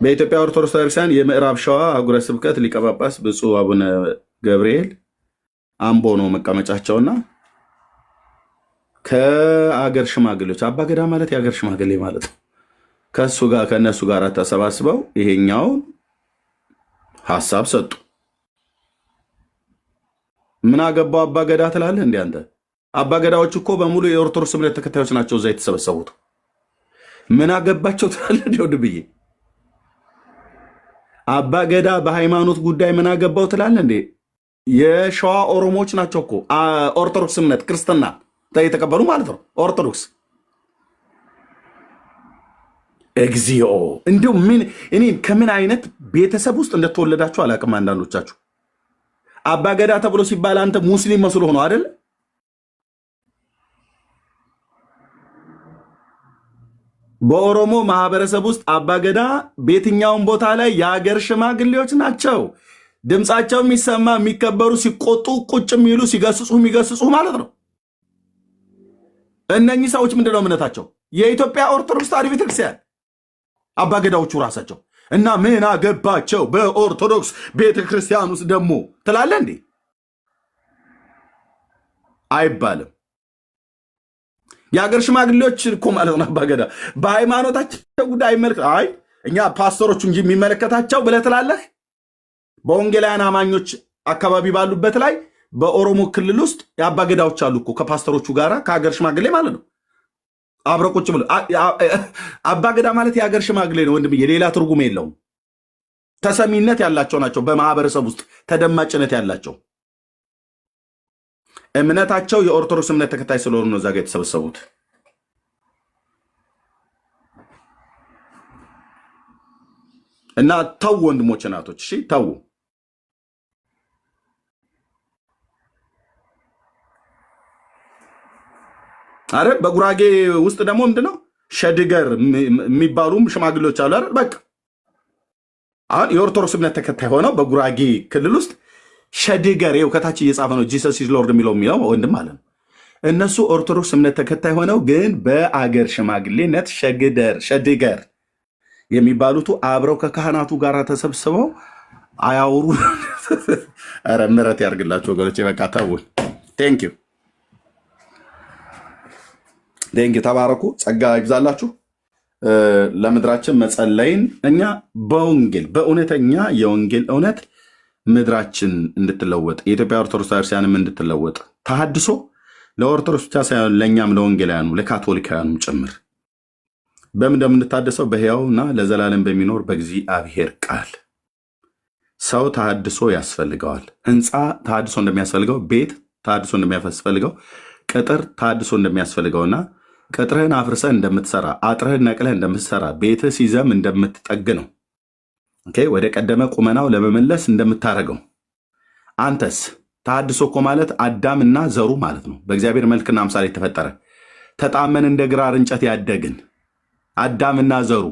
በኢትዮጵያ ኦርቶዶክስ ቤተክርስቲያን የምዕራብ ሸዋ አህጉረ ስብከት ሊቀ ጳጳስ ብፁዕ አቡነ ገብርኤል አምቦ ነው መቀመጫቸውና ከአገር ሽማግሌዎች አባገዳ ማለት የአገር ሽማግሌ ማለት ነው። ከእነሱ ጋር ተሰባስበው ይሄኛውን ሀሳብ ሰጡ። ምን አገባው አባገዳ ትላለህ? እንደ አንተ አባገዳዎች እኮ በሙሉ የኦርቶዶክስ እምነት ተከታዮች ናቸው እዛ የተሰበሰቡት። ምን አገባቸው ትላለህ? ወድ ብዬ አባገዳ በሃይማኖት ጉዳይ ምን አገባው ትላለህ እንዴ? የሸዋ ኦሮሞዎች ናቸው እኮ ኦርቶዶክስ እምነት ክርስትና የተቀበሉ ማለት ነው። ኦርቶዶክስ እግዚኦ፣ እንዲሁ እኔ ከምን አይነት ቤተሰብ ውስጥ እንደተወለዳችሁ አላውቅም። አንዳንዶቻችሁ አባገዳ ተብሎ ሲባል አንተ ሙስሊም መስሎ ሆኖ አይደል? በኦሮሞ ማህበረሰብ ውስጥ አባገዳ በየትኛውም ቦታ ላይ የሀገር ሽማግሌዎች ናቸው። ድምፃቸው የሚሰማ የሚከበሩ፣ ሲቆጡ ቁጭ የሚሉ፣ ሲገስጹ የሚገስጹ ማለት ነው። እነኚህ ሰዎች ምንድነው እምነታቸው? የኢትዮጵያ ኦርቶዶክስ ተዋሕዶ ቤተክርስቲያን አባገዳዎቹ ራሳቸው እና ምን አገባቸው በኦርቶዶክስ ቤተክርስቲያን ውስጥ ደግሞ ትላለ እንዴ? አይባልም። የሀገር ሽማግሌዎች እኮ ማለት ነው አባገዳ በሃይማኖታቸው ጉዳይ አይ እኛ ፓስተሮቹ እንጂ የሚመለከታቸው ብለህ ትላለህ። በወንጌላውያን አማኞች አካባቢ ባሉበት ላይ በኦሮሞ ክልል ውስጥ የአባገዳዎች አሉ እኮ ከፓስተሮቹ ጋር ከሀገር ሽማግሌ ማለት ነው አብረው ቁጭ ብሎ። አባገዳ ማለት የሀገር ሽማግሌ ነው ወንድም፣ የሌላ ትርጉም የለውም። ተሰሚነት ያላቸው ናቸው፣ በማህበረሰብ ውስጥ ተደማጭነት ያላቸው። እምነታቸው የኦርቶዶክስ እምነት ተከታይ ስለሆኑ ነው እዛ ጋ የተሰበሰቡት። እና ተው ወንድሞች እናቶች፣ እሺ ተው። አረ በጉራጌ ውስጥ ደግሞ ምንድነው ሸድገር የሚባሉም ሽማግሌዎች አሉ አይደል? በቃ አሁን የኦርቶዶክስ እምነት ተከታይ ሆነው በጉራጌ ክልል ውስጥ ሸድገር ይኸው ከታች እየጻፈ ነው ጂሰስ ኢዝ ሎርድ የሚለው ወንድም አለ። እነሱ ኦርቶዶክስ እምነት ተከታይ ሆነው ግን በአገር ሽማግሌነት ሸድገር የሚባሉት አብረው ከካህናቱ ጋር ተሰብስበው አያውሩ። ኧረ ምሕረት ያርግላችሁ ወገኖቼ፣ በቃ ተውን። ቴንክ ዩ ተባረኩ፣ ጸጋ ይብዛላችሁ። ለምድራችን መጸለይን እኛ በወንጌል በእውነተኛ የወንጌል እውነት ምድራችን እንድትለወጥ የኢትዮጵያ ኦርቶዶክስ ክርስቲያንም እንድትለወጥ ተሐድሶ ለኦርቶዶክስ ብቻ ሳይሆን ለእኛም ለወንጌላውያኑ ለካቶሊካውያኑ ጭምር በምን እንደምንታደሰው በሕያውና ለዘላለም በሚኖር በእግዚአብሔር ቃል። ሰው ተሐድሶ ያስፈልገዋል። ህንፃ ተሐድሶ እንደሚያስፈልገው፣ ቤት ተሐድሶ እንደሚያስፈልገው፣ ቅጥር ተሐድሶ እንደሚያስፈልገውና ቅጥርህን አፍርሰህ እንደምትሰራ፣ አጥርህን ነቅለህ እንደምትሰራ፣ ቤትህ ሲዘም እንደምትጠግ ነው። ወደ ቀደመ ቁመናው ለመመለስ እንደምታደርገው አንተስ ተሐድሶ እኮ ማለት አዳምና ዘሩ ማለት ነው። በእግዚአብሔር መልክና አምሳል የተፈጠረ ተጣመን እንደ ግራር እንጨት ያደግን አዳምና ዘሩ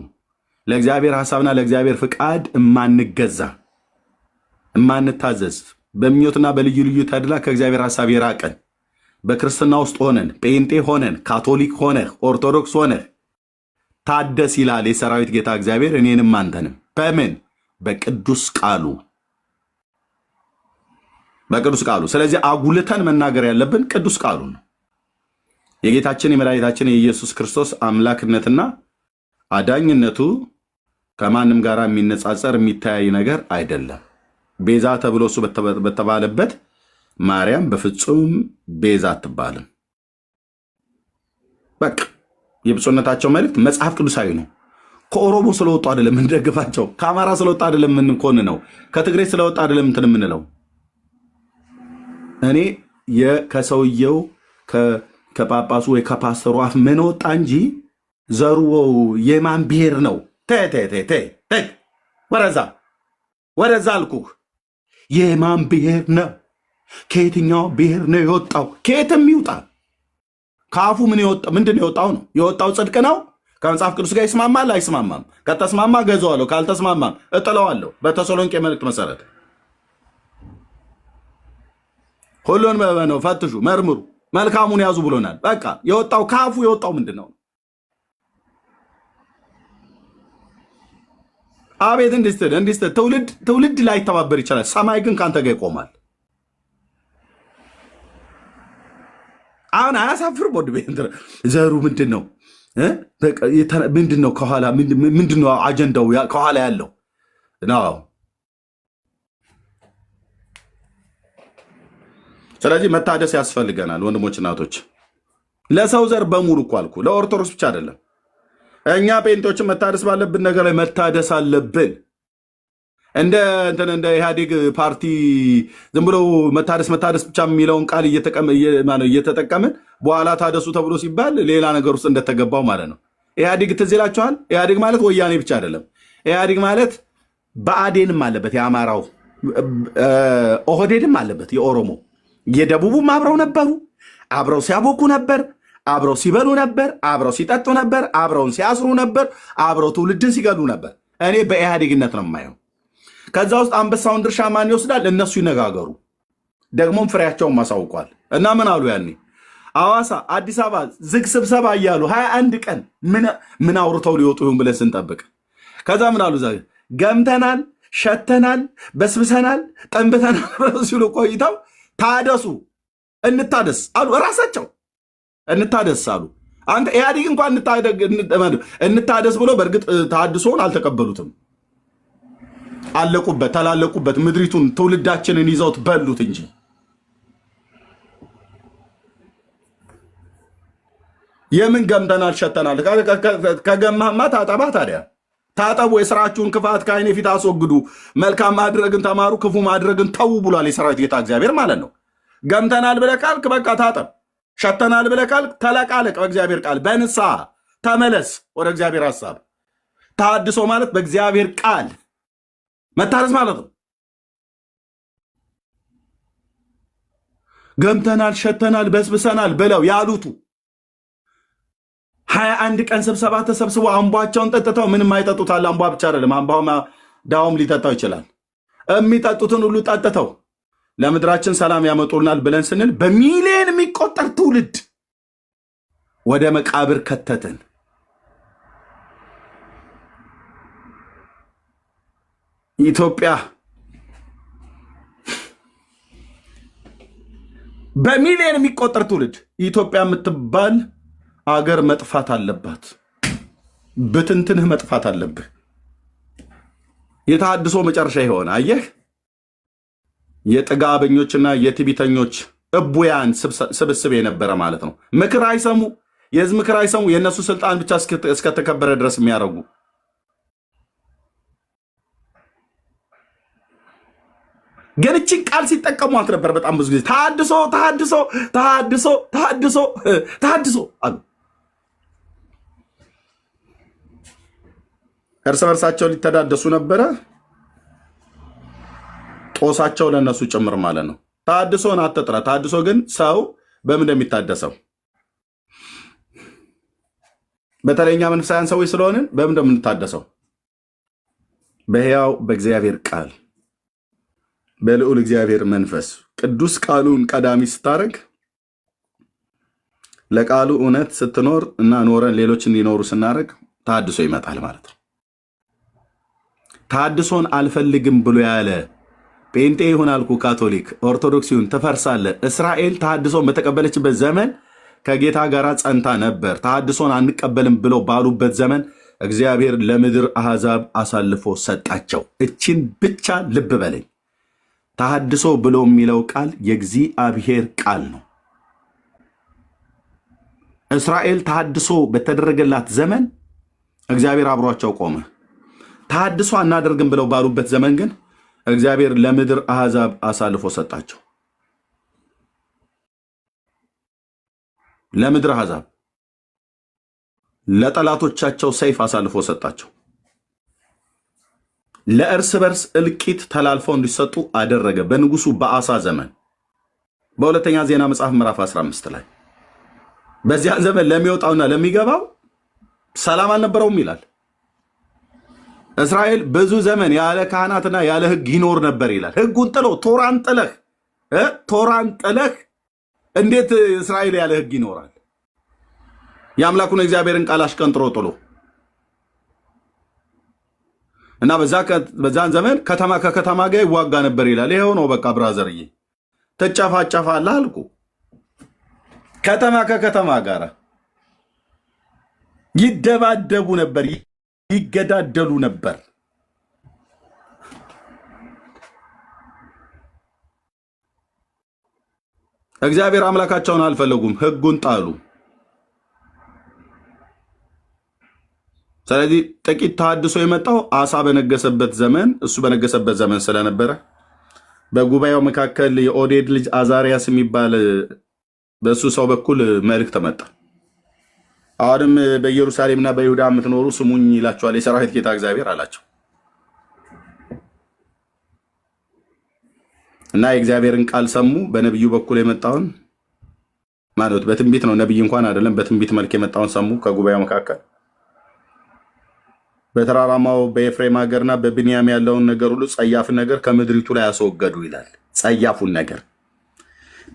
ለእግዚአብሔር ሐሳብና ለእግዚአብሔር ፍቃድ እማንገዛ እማንታዘዝ በምኞትና በልዩ ልዩ ተድላ ከእግዚአብሔር ሐሳብ የራቀን በክርስትና ውስጥ ሆነን ጴንጤ ሆነን ካቶሊክ ሆነህ ኦርቶዶክስ ሆነህ ታደስ ይላል የሰራዊት ጌታ እግዚአብሔር እኔንም አንተንም። በምን? በቅዱስ ቃሉ በቅዱስ ቃሉ። ስለዚህ አጉልተን መናገር ያለብን ቅዱስ ቃሉ ነው። የጌታችን የመድኃኒታችን የኢየሱስ ክርስቶስ አምላክነትና አዳኝነቱ ከማንም ጋር የሚነጻጸር የሚተያይ ነገር አይደለም። ቤዛ ተብሎ እሱ በተባለበት ማርያም በፍጹም ቤዛ አትባልም። በቃ የብፁዕነታቸው መልእክት መጽሐፍ ቅዱሳዊ ነው። ከኦሮሞ ስለወጡ አይደለም የምንደግፋቸው፣ ከአማራ ስለወጡ አይደለም የምንኮን ነው፣ ከትግሬ ስለወጡ አይደለም እንትን የምንለው። እኔ ከሰውየው ከጳጳሱ ወይ ከፓስተሩ አፍ ምን ወጣ እንጂ ዘሩ የማን ብሔር ነው? ወደዛ አልኩህ። የማን ብሔር ነው? ከየትኛው ብሔር ነው የወጣው? ከየትም ይውጣ፣ ከአፉ ምንድን የወጣው ነው? የወጣው ጽድቅ ነው። ከመጽሐፍ ቅዱስ ጋር ይስማማል አይስማማም? ከተስማማ ገዘዋለሁ፣ ካልተስማማም እጥለዋለሁ። በተሰሎንቄ መልእክት መሰረት ሁሉን ነው ፈትሹ፣ መርምሩ፣ መልካሙን ያዙ ብሎናል። በቃ የወጣው ከአፉ የወጣው ምንድን ነው? አቤት እንዲህ ትውልድ ላይተባበር ይችላል፣ ሰማይ ግን ከአንተ ጋር ይቆማል። አሁን አያሳፍር ቦድ ዘሩ ምንድን ነው? ምንድን ነው ከኋላ? ምንድን ነው አጀንዳው ከኋላ ያለው ነው? ስለዚህ መታደስ ያስፈልገናል ወንድሞች እናቶች፣ ለሰው ዘር በሙሉ እኮ አልኩ፣ ለኦርቶዶክስ ብቻ አይደለም። እኛ ጴንጤዎችን መታደስ ባለብን ነገር ላይ መታደስ አለብን። እንደ ኢህአዴግ ፓርቲ ዝም ብሎ መታደስ ብቻ የሚለውን ቃል እየተጠቀምን በኋላ ታደሱ ተብሎ ሲባል ሌላ ነገር ውስጥ እንደተገባው ማለት ነው። ኢህአዴግ ትዝ ይላችኋል? ኢህአዴግ ማለት ወያኔ ብቻ አይደለም። ኢህአዴግ ማለት ብአዴንም አለበት፣ የአማራው ኦህዴድም አለበት፣ የኦሮሞ የደቡቡም አብረው ነበሩ፣ አብረው ሲያቦኩ ነበር፣ አብረው ሲበሉ ነበር፣ አብረው ሲጠጡ ነበር፣ አብረውን ሲያስሩ ነበር፣ አብረው ትውልድን ሲገሉ ነበር። እኔ በኢህአዴግነት ነው የማየው። ከዛ ውስጥ አንበሳውን ድርሻ ማን ይወስዳል? እነሱ ይነጋገሩ። ደግሞም ፍሬያቸውን ማሳውቋል። እና ምን አሉ ያኔ አዋሳ፣ አዲስ አበባ ዝግ ስብሰባ እያሉ 21 ቀን ምን አውርተው ሊወጡ ይሁን ብለን ስንጠብቅ ከዛ ምን አሉ? ገምተናል፣ ሸተናል፣ በስብሰናል፣ ጠንብተናል ሲሉ ቆይተው ታደሱ እንታደስ አሉ። እራሳቸው እንታደስ አሉ። አንተ ኢህአዴግ እንኳን እንታደስ ብሎ በእርግጥ ታድሶን አልተቀበሉትም። አለቁበት፣ ተላለቁበት። ምድሪቱን ትውልዳችንን ይዘውት በሉት እንጂ የምን ገምተናል ሸተናል? ከገማህማ ታጠባ። ታዲያ ታጠቡ። የስራችሁን ክፋት ከዓይኔ ፊት አስወግዱ፣ መልካም ማድረግን ተማሩ፣ ክፉ ማድረግን ተዉ ብሏል የሰራዊት ጌታ እግዚአብሔር ማለት ነው። ገምተናል ብለህ ካልክ በቃ ታጠብ። ሸተናል ብለህ ካልክ ተለቃለቅ። በእግዚአብሔር ቃል በንስሐ ተመለስ ወደ እግዚአብሔር ሐሳብ። ተሐድሶ ማለት በእግዚአብሔር ቃል መታረስ ማለት ነው። ገምተናል፣ ሸተናል፣ በስብሰናል ብለው ያሉቱ 21 ቀን ስብሰባ ተሰብስበው አምቧቸውን ጠጥተው ምንም አይጠጡታል። አምቧ ብቻ አይደለም፣ አምቧማ ዳውም ሊጠጣው ይችላል። የሚጠጡትን ሁሉ ጠጥተው ለምድራችን ሰላም ያመጡልናል ብለን ስንል በሚሊዮን የሚቆጠር ትውልድ ወደ መቃብር ከተትን። ኢትዮጵያ በሚሊዮን የሚቆጠር ትውልድ ኢትዮጵያ የምትባል አገር መጥፋት አለባት። ብትንትንህ መጥፋት አለብህ። የተሐድሶ መጨረሻ ይሆን አየህ። የጥጋበኞችና የትዕቢተኞች እቡያን ስብስብ የነበረ ማለት ነው። ምክር አይሰሙ፣ የህዝብ ምክር አይሰሙ፣ የእነሱ ስልጣን ብቻ እስከተከበረ ድረስ የሚያደርጉ ግን እችን ቃል ሲጠቀሟት ነበር በጣም ብዙ ጊዜ። ተሐድሶ ተሐድሶ ተሐድሶ ተሐድሶ ተሐድሶ አሉ። እርስ በርሳቸው ሊተዳደሱ ነበረ። ጦሳቸው ለነሱ ጭምር ማለት ነው። ተሐድሶን አትጥራ። ተሐድሶ ግን ሰው በምን እንደሚታደሰው በተለይኛ መንፈሳውያን ሰዎች ስለሆንን በምን እንደምንታደሰው በሕያው በእግዚአብሔር ቃል በልዑል እግዚአብሔር መንፈስ ቅዱስ ቃሉን ቀዳሚ ስታደርግ ለቃሉ እውነት ስትኖር እና ኖረን ሌሎች እንዲኖሩ ስናደርግ ተሐድሶ ይመጣል ማለት ነው። ተሐድሶን አልፈልግም ብሎ ያለ ጴንጤ ይሁን አልኩ፣ ካቶሊክ፣ ኦርቶዶክስ ይሁን ትፈርሳለህ። እስራኤል ተሐድሶን በተቀበለችበት ዘመን ከጌታ ጋር ጸንታ ነበር። ተሐድሶን አንቀበልም ብለው ባሉበት ዘመን እግዚአብሔር ለምድር አሕዛብ አሳልፎ ሰጣቸው። እችን ብቻ ልብ በለኝ። ተሐድሶ ብሎ የሚለው ቃል የእግዚአብሔር ቃል ነው። እስራኤል ተሐድሶ በተደረገላት ዘመን እግዚአብሔር አብሯቸው ቆመ። ተሐድሶ አናደርግም ብለው ባሉበት ዘመን ግን እግዚአብሔር ለምድር አሕዛብ አሳልፎ ሰጣቸው። ለምድር አሕዛብ ለጠላቶቻቸው ሰይፍ አሳልፎ ሰጣቸው። ለእርስ በርስ እልቂት ተላልፈው እንዲሰጡ አደረገ። በንጉሱ በአሳ ዘመን በሁለተኛ ዜና መጽሐፍ ምዕራፍ 15 ላይ በዚያ ዘመን ለሚወጣውና ለሚገባው ሰላም አልነበረውም ይላል። እስራኤል ብዙ ዘመን ያለ ካህናትና ያለ ሕግ ይኖር ነበር ይላል። ሕጉን ጥሎ ቶራን ጥለህ እንዴት እስራኤል ያለ ሕግ ይኖራል? የአምላኩን እግዚአብሔርን ቃል አሽቀንጥሮ ጥሎ እና በዛን ዘመን ከተማ ከከተማ ጋር ይዋጋ ነበር ይላል። ይሄው ነው በቃ ብራዘርዬ፣ ትጨፋጨፋለህ አልኩ። ከተማ ከከተማ ጋር ይደባደቡ ነበር፣ ይገዳደሉ ነበር። እግዚአብሔር አምላካቸውን አልፈለጉም፣ ሕጉን ጣሉ። ስለዚህ ጥቂት ተሐድሶ የመጣው አሳ በነገሰበት ዘመን እሱ በነገሰበት ዘመን ስለነበረ በጉባኤው መካከል የኦዴድ ልጅ አዛሪያስ የሚባል በእሱ ሰው በኩል መልእክት መጣ። አሁንም በኢየሩሳሌምና በይሁዳ የምትኖሩ ስሙኝ ይላቸዋል የሰራዊት ጌታ እግዚአብሔር አላቸው እና የእግዚአብሔርን ቃል ሰሙ። በነቢዩ በኩል የመጣውን ማለት በትንቢት ነው፣ ነብይ እንኳን አይደለም። በትንቢት መልክ የመጣውን ሰሙ ከጉባኤው መካከል በተራራማው በኤፍሬም ሀገርና በብንያም ያለውን ነገር ሁሉ ጸያፍን ነገር ከምድሪቱ ላይ ያስወገዱ ይላል። ጸያፉን ነገር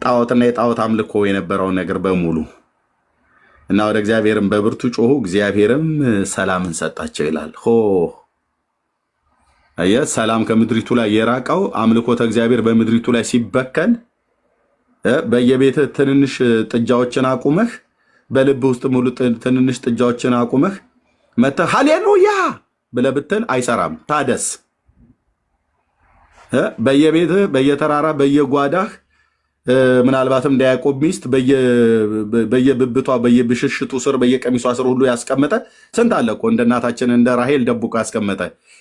ጣዖትና የጣዖት አምልኮ የነበረውን ነገር በሙሉ እና ወደ እግዚአብሔርም በብርቱ ጮሁ፣ እግዚአብሔርም ሰላምን ሰጣቸው ይላል። ሰላም ከምድሪቱ ላይ የራቀው አምልኮተ እግዚአብሔር በምድሪቱ ላይ ሲበከል በየቤት ትንንሽ ጥጃዎችን አቁመህ በልብ ውስጥ ሙሉ ትንንሽ ጥጃዎችን አቁመህ መተህ ሃሌሉያ ብለህ ብትል አይሰራም። ታደስ በየቤትህ በየተራራ በየጓዳህ ምናልባትም እንደ ያዕቆብ ሚስት በየብብቷ በየብሽሽቱ ስር በየቀሚሷ ስር ሁሉ ያስቀመጠ ስንት አለ እኮ። እንደ እናታችን እንደ ራሄል ደብቆ ያስቀመጠ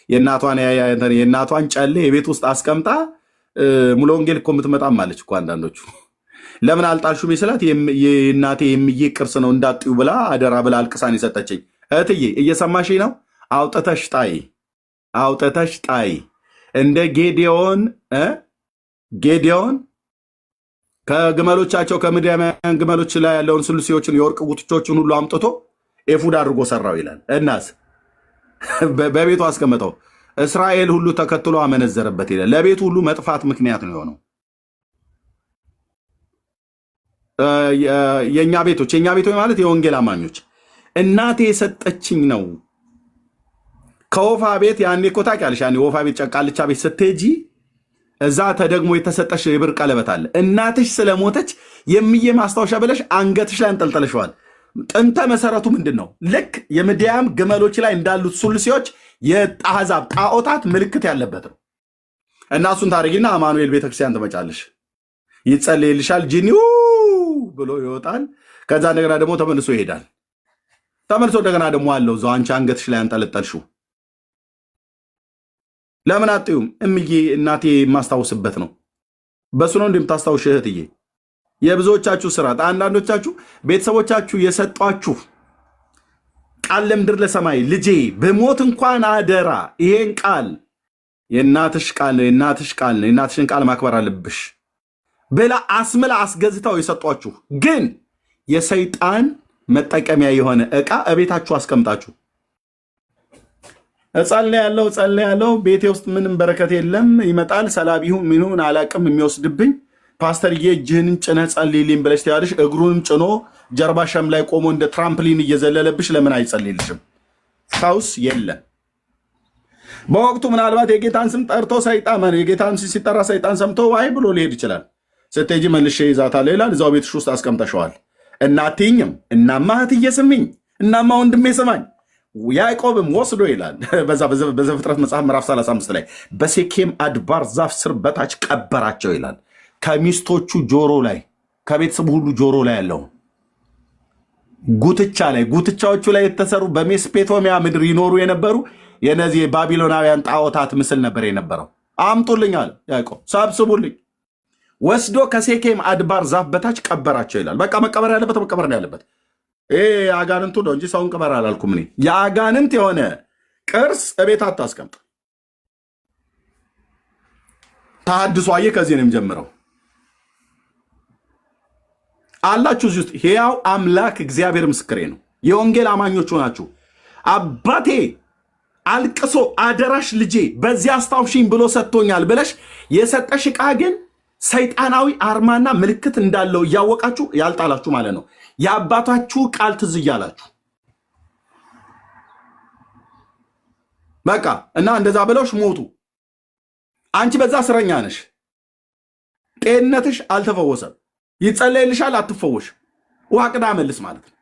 የእናቷን ጨሌ የቤት ውስጥ አስቀምጣ ሙሉ ወንጌል እኮ የምትመጣም አለች እኮ። አንዳንዶቹ ለምን አልጣልሹም ስላት የእናቴ የሚዬ ቅርስ ነው እንዳጥዩ ብላ አደራ ብላ አልቅሳን የሰጠችኝ። እህትዬ እየሰማሽ ነው? አውጥተሽ ጣይ። እንደ ጌዲዮን ከግመሎቻቸው ከምድያማውያን ግመሎች ላይ ያለውን ስሉሲዎችን የወርቅ ጉትቾችን ሁሉ አምጥቶ ኤፉድ አድርጎ ሰራው ይላል። እናስ በቤቱ አስቀመጠው። እስራኤል ሁሉ ተከትሎ አመነዘረበት ይላል። ለቤቱ ሁሉ መጥፋት ምክንያት ነው የሆነው። የኛ ቤቶች ማለት የወንጌል አማኞች እናቴ የሰጠችኝ ነው። ከወፋ ቤት ያኔ እኮ ታውቂያለሽ፣ ያኔ ወፋ ቤት ጨቃልቻ ቤት ስትሄጂ እዛ ተደግሞ የተሰጠሽ የብር ቀለበት አለ። እናትሽ ስለሞተች የሚዬ ማስታወሻ ብለሽ አንገትሽ ላይ አንጠልጥለሽዋል። ጥንተ መሰረቱ ምንድን ነው? ልክ የምድያም ግመሎች ላይ እንዳሉት ሱልሲዎች የአሕዛብ ጣዖታት ምልክት ያለበት ነው። እና እሱን ታደርጊና አማኑኤል ቤተክርስቲያን ትመጫለሽ፣ ይጸልይልሻል፣ ጂኒው ብሎ ይወጣል። ከዛ እንደገና ደግሞ ተመልሶ ይሄዳል። ተመልሶ እንደገና ደግሞ አለው እዛው አንቺ አንገትሽ ላይ አንጠለጠልሽው። ለምን አጥዩም? እምዬ እናቴ የማስታውስበት ነው። በሱ ነው እንደምታስታውሽ እህትዬ። የብዙዎቻችሁ ስራት፣ አንዳንዶቻችሁ ቤተሰቦቻችሁ የሰጧችሁ ቃል ለምድር ለሰማይ ልጄ በሞት እንኳን አደራ ይሄን ቃል የእናትሽ ቃል ነው የእናትሽን ቃል ማክበር አለብሽ ብላ አስምላ አስገዝተው የሰጧችሁ ግን የሰይጣን መጠቀሚያ የሆነ ዕቃ እቤታችሁ አስቀምጣችሁ እጸልያለሁ ቤቴ ውስጥ ምንም በረከት የለም፣ ይመጣል ሰላቢሁን ምኑን አላቅም የሚወስድብኝ ፓስተርዬ እጅህን ጭነህ ጸልይልኝ ብለሽ ትያለሽ። እግሩንም ጭኖ ጀርባሻም ላይ ቆሞ እንደ ትራምፕሊን እየዘለለብሽ ለምን አይጸልይልሽም? ፈውስ የለም። በወቅቱ ምናልባት የጌታን ስም ጠርቶ የጌታን ስም ሲጠራ ሰይጣን ሰምቶ ዋይ ብሎ ሊሄድ ይችላል። ስትሄጂ መልሼ ይዛታለሁ ይላል። እዛው ቤትሽ ውስጥ አስቀምጠሸዋል። እናትኝም እናማ እህትዬ ስሚኝ፣ እናማ ወንድሜ ስማኝ። ያዕቆብም ወስዶ ይላል በዘፍጥረት መጽሐፍ ምዕራፍ 35 ላይ በሴኬም አድባር ዛፍ ስር በታች ቀበራቸው ይላል። ከሚስቶቹ ጆሮ ላይ ከቤተሰቡ ሁሉ ጆሮ ላይ ያለው ጉትቻዎቹ ላይ የተሰሩ በሜሶፖታሚያ ምድር ይኖሩ የነበሩ የነዚህ የባቢሎናውያን ጣዖታት ምስል ነበር የነበረው። አምጡልኛል ያዕቆብ፣ ሰብስቡልኝ። ወስዶ ከሴኬም አድባር ዛፍ በታች ቀበራቸው ይላል። በቃ መቀበር ያለበት ይሄ የአጋንንቱ ነው እንጂ ሰውን ቅበር አላልኩም እኔ። የአጋንንት የሆነ ቅርስ እቤት አታስቀምጥ። ተሐድሶ አየህ፣ ከዚህ ነው የሚጀምረው። አላችሁ እዚህ ውስጥ ሕያው አምላክ እግዚአብሔር ምስክሬ ነው። የወንጌል አማኞቹ ናችሁ። አባቴ አልቅሶ አደራሽ ልጄ በዚህ አስታውሽኝ ብሎ ሰጥቶኛል ብለሽ የሰጠሽ ዕቃ ግን ሰይጣናዊ አርማና ምልክት እንዳለው እያወቃችሁ ያልጣላችሁ ማለት ነው። የአባታችሁ ቃል ትዝ እያላችሁ በቃ እና እንደዛ ብለውሽ ሞቱ። አንቺ በዛ እስረኛ ነሽ። ጤንነትሽ አልተፈወሰም። ይጸለይልሻል፣ አትፈወሽ። ውሃ ቅዳ መልስ ማለት ነው።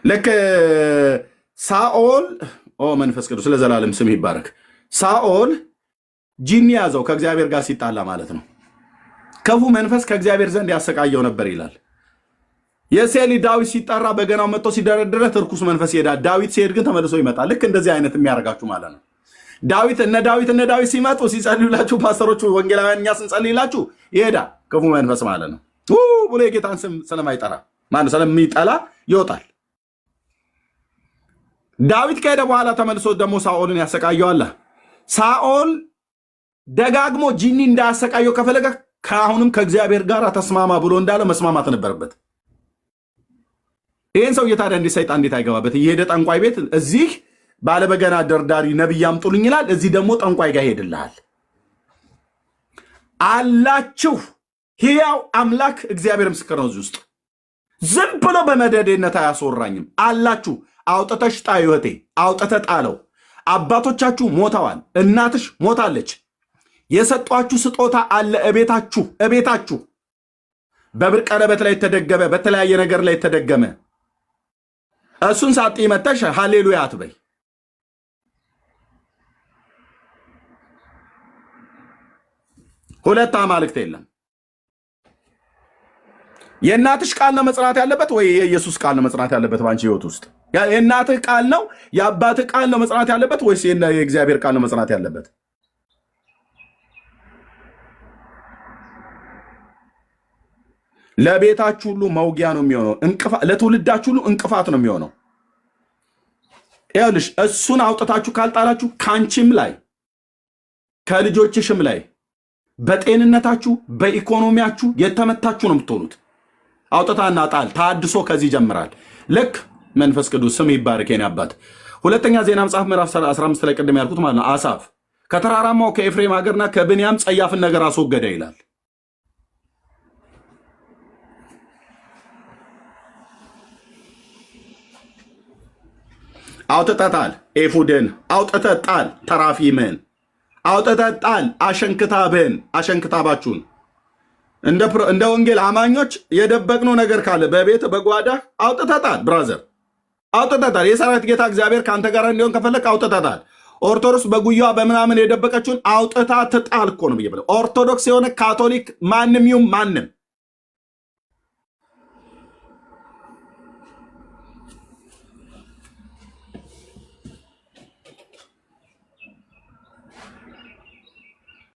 ልክ ሳኦል መንፈስ ቅዱስ ለዘላለም ስም ይባረክ። ሳኦል ጂኒ ያዘው ከእግዚአብሔር ጋር ሲጣላ ማለት ነው። ክፉ መንፈስ ከእግዚአብሔር ዘንድ ያሰቃየው ነበር ይላል። የሴሊ ዳዊት ሲጠራ በገናው መጥቶ ሲደረድረት ርኩስ መንፈስ ይሄዳል። ዳዊት ሲሄድ ግን ተመልሶ ይመጣል። ልክ እንደዚህ አይነት የሚያደርጋችሁ ማለት ነው። እነ ዳዊት ሲመጡ ሲጸልዩላችሁ፣ ፓስተሮቹ ወንጌላውያን እኛ ስንጸልይላችሁ ይሄዳል ክፉ መንፈስ ማለት ነው ብሎ የጌታን ስም ስለማይጠራ ማለት ስለሚጠላ ይወጣል። ዳዊት ከሄደ በኋላ ተመልሶ ደግሞ ሳኦልን ያሰቃየዋል። ሳኦል ደጋግሞ ጂኒ እንዳያሰቃየው ከፈለገ ከአሁንም ከእግዚአብሔር ጋር ተስማማ ብሎ እንዳለ መስማማት ነበረበት። ይህን ሰውዬ ታዲያ እንዴት ሰይጣን እንዴት አይገባበት? እየሄደ ጠንቋይ ቤት እዚህ ባለበገና ደርዳሪ ነብይ አምጡልኝ ይላል፣ እዚህ ደግሞ ጠንቋይ ጋር ሄድልሃል አላችሁ። ሕያው አምላክ እግዚአብሔር ምስክር ነው። እዚህ ውስጥ ዝም ብሎ በመደዴነት አያስወራኝም አላችሁ። አውጥተሽ ጣዩ እህቴ፣ አውጥተ ጣለው። አባቶቻችሁ ሞተዋል፣ እናትሽ ሞታለች። የሰጧችሁ ስጦታ አለ እቤታችሁ። በብር ቀለበት ላይ ተደገመ፣ በተለያየ ነገር ላይ ተደገመ። እሱን ሳጥ መተሽ ሃሌሉያ አትበይ። ሁለት አማልክት የለም። የእናትሽ ቃል ነው መጽናት ያለበት ወይ የኢየሱስ ቃል ነው መጽናት ያለበት? ባንቺ ህይወት ውስጥ የእናትህ ቃል ነው የአባትህ ቃል ነው መጽናት ያለበት ወይስ የእግዚአብሔር ቃል ነው መጽናት ያለበት? ለቤታችሁ ሁሉ መውጊያ ነው የሚሆነው። ለትውልዳችሁ ሁሉ እንቅፋት ነው የሚሆነው። ይኸውልሽ እሱን አውጥታችሁ ካልጣላችሁ ካንቺም ላይ ከልጆችሽም ላይ በጤንነታችሁ በኢኮኖሚያችሁ የተመታችሁ ነው የምትሆኑት። አውጥታና ጣል። ታድሶ ከዚህ ይጀምራል። ልክ መንፈስ ቅዱስ ስም ይባረክ የኔ አባት። ሁለተኛ ዜና መጽሐፍ ምዕራፍ 15 ላይ ቅድም ያልኩት ማለት ነው። አሳፍ ከተራራማው ከኤፍሬም ሀገርና ከብንያም ጸያፍን ነገር አስወገደ ይላል። አውጥተጣል። ኤፉድን አውጥተጣል። ተራፊምን አውጥተጣል። አሸንክታባችሁን እንደ ወንጌል አማኞች የደበቅነው ነገር ካለ በቤት በጓዳ አውጥተጣል። ብራዘር አውጥተጣል። የሰራዊት ጌታ እግዚአብሔር ከአንተ ጋር እንዲሆን ከፈለክ አውጥተጣል። ኦርቶዶክስ በጉያዋ በምናምን የደበቀችውን አውጥታ ትጣል እኮ ነው ብዬ ብለው። ኦርቶዶክስ የሆነ ካቶሊክ ማንም ይሁን ማንም